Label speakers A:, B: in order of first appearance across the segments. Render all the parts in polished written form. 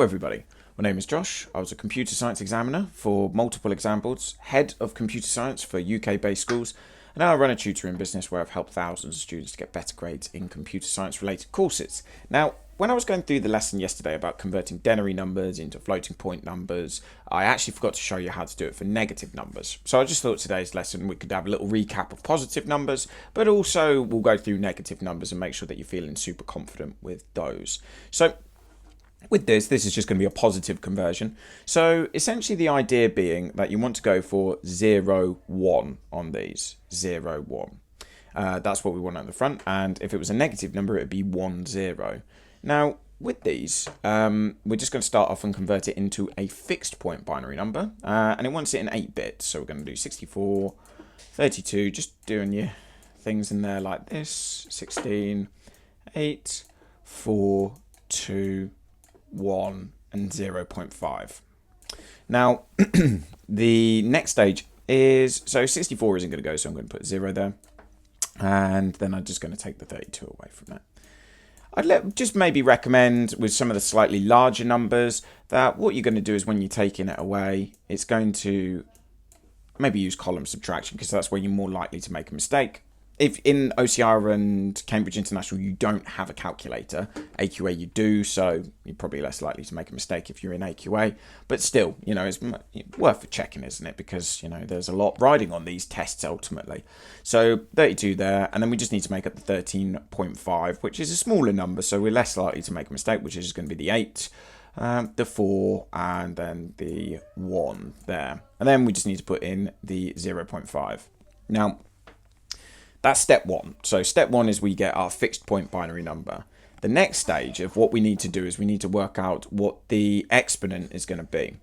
A: everybody, my name is Josh. I was a computer science examiner for multiple exam boards, head of computer science for UK based schools, and now I run a tutoring business where I've helped thousands of students to get better grades in computer science related courses. Now, when I was going through the lesson yesterday about converting denary numbers into floating point numbers, I actually forgot to show you how to do it for negative numbers. So I just thought today's lesson we could have a little recap of positive numbers, but also we'll go through negative numbers and make sure that you're feeling super confident with those. So with this is just going to be a positive conversion. So essentially the idea being that you want to go for 0, 1 on these. 0, 1. That's what we want on the front. And if it was a negative number, it would be 1, 0. Now, with these, we're just going to start off and convert it into a fixed point binary number. And it wants it in 8 bits. So we're going to do 64, 32, just doing your things in there like this. 16, 8, 4, 2, 1 and 0.5. Now, the next stage is, so 64 isn't going to go, so I'm going to put 0 there. And then I'm just going to take the 32 away from that. I'd just maybe recommend with some of the slightly larger numbers that what you're going to do is when you're taking it away, it's going to maybe use column subtraction because that's where you're more likely to make a mistake. If in OCR and Cambridge International you don't have a calculator, AQA you do, so you're probably less likely to make a mistake if you're in AQA. But still, you know, it's worth checking, isn't it? Because, you know, there's a lot riding on these tests ultimately. So 32 there, and then we just need to make up the 13.5, which is a smaller number, so we're less likely to make a mistake, which is going to be the 8, the 4, and then the 1 there. And then we just need to put in the 0.5. Now, that's step 1. So step 1 is we get our fixed point binary number. The next stage of what we need to do is we need to work out what the exponent is going to be.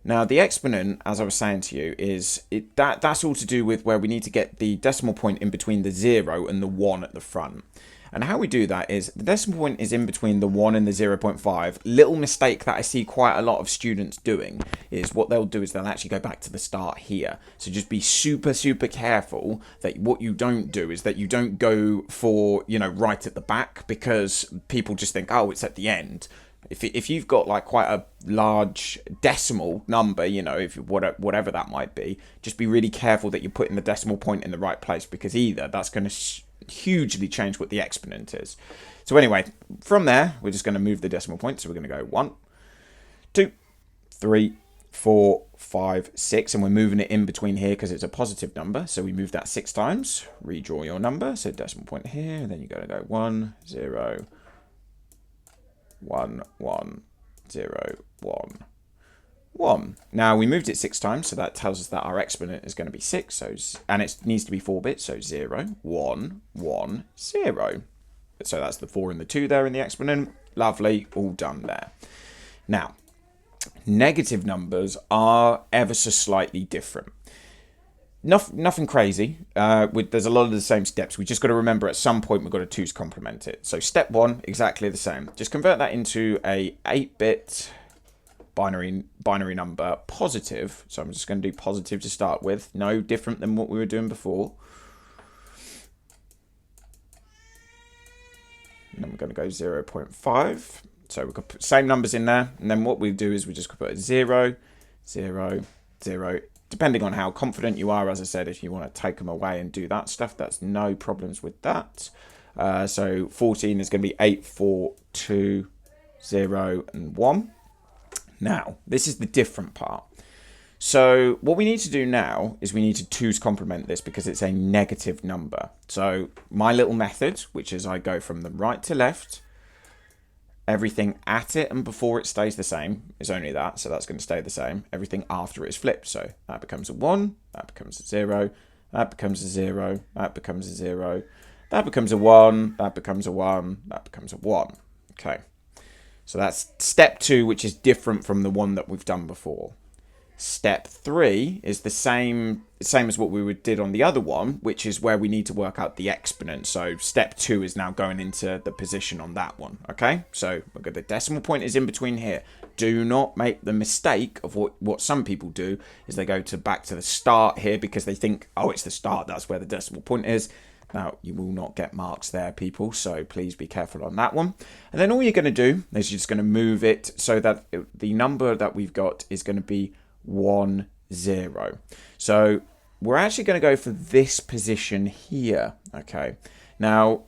A: Now the exponent, as I was saying to you, is that's all to do with where we need to get the decimal point in between the 0 and the 1 at the front. And how we do that is the decimal point is in between the 1 and the 0.5. Little mistake that I see quite a lot of students doing is what they'll do is they'll actually go back to the start here. So just be super, super careful that what you don't do is that you don't go for, you know, right at the back because people just think, oh, it's at the end. If you've got like quite a large decimal number, you know, if whatever that might be, just be really careful that you're putting the decimal point in the right place because either that's going to hugely change what the exponent is. So anyway, from there, we're just going to move the decimal point. So we're going to go 1, 2, 3, 4, 5, 6, and we're moving it in between here because it's a positive number. So we move that 6 times. Redraw your number. So decimal point here, and then you're going to go 1, 0, 1, 1, 0, 1, 1. Now we moved it 6 times, so that tells us that our exponent is going to be 6, so, and it needs to be 4 bits, so 0, 1, 1, 0. So that's the 4 and the 2 there in the exponent. Lovely, all done there. Now, negative numbers are ever so slightly different. Nothing crazy. There's a lot of the same steps. We just got to remember at some point we've got to 2's complement it. So step 1, exactly the same. Just convert that into a 8-bit binary number positive. So I'm just going to do positive to start with. No different than what we were doing before. And then we're going to go 0.5. So we've got put same numbers in there. And then what we do is we just put 0, 0, 0. Depending on how confident you are, as I said, if you want to take them away and do that stuff, that's no problems with that. So 14 is going to be 8, 4, 2, 0, and 1. Now, this is the different part. So what we need to do now is we need to 2's complement this because it's a negative number. So my little method, which is I go from the right to left, everything at it and before it stays the same is only that. So that's going to stay the same. Everything after it is flipped. So that becomes a 1, that becomes a 0, that becomes a 0, that becomes a 0, that becomes a 1, that becomes a 1, that becomes a 1. Okay. So that's step 2, which is different from the one that we've done before. Step 3 is the same as what we did on the other one, which is where we need to work out the exponent. So step 2 is now going into the position on that one. Okay, so look at the decimal point is in between here. Do not make the mistake of what some people do is they go back to the start here because they think, oh, it's the start. That's where the decimal point is. Now, you will not get marks there, people, so please be careful on that one. And then all you're going to do is you're just going to move it so that the number that we've got is going to be 1, 0. So we're actually going to go for this position here, okay? Now,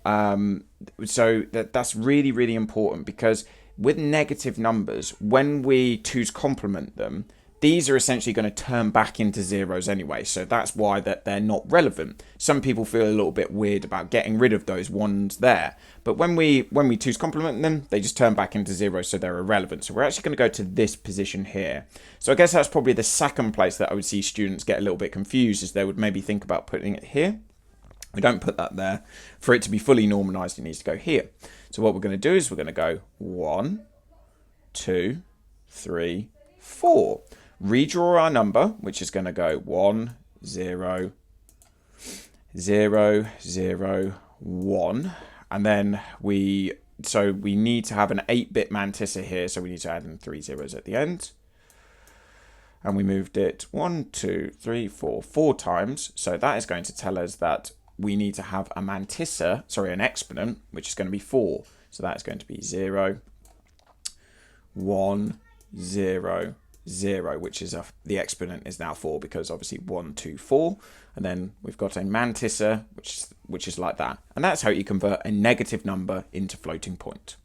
A: so that's really, really important, because with negative numbers, when we 2's complement them, these are essentially going to turn back into zeros anyway. So that's why they're not relevant. Some people feel a little bit weird about getting rid of those ones there. But when we 2's complement them, they just turn back into zeros, so they're irrelevant. So we're actually going to go to this position here. So I guess that's probably the second place that I would see students get a little bit confused, is they would maybe think about putting it here. We don't put that there. For it to be fully normalized, it needs to go here. So what we're going to do is we're going to go 1, 2, 3, 4. Redraw our number, which is going to go 1, 0, 0, 0, 1. And then we need to have an 8-bit mantissa here, so we need to add in 3 zeros at the end. And we moved it 1, 2, 3, 4 times. So that is going to tell us that we need to have a mantissa, an exponent, which is going to be 4. So that is going to be 0, 1, 0, 0, which is the exponent is now 4, because obviously 1, 2, 4, and then we've got a mantissa which is like that. And that's how you convert a negative number into floating point.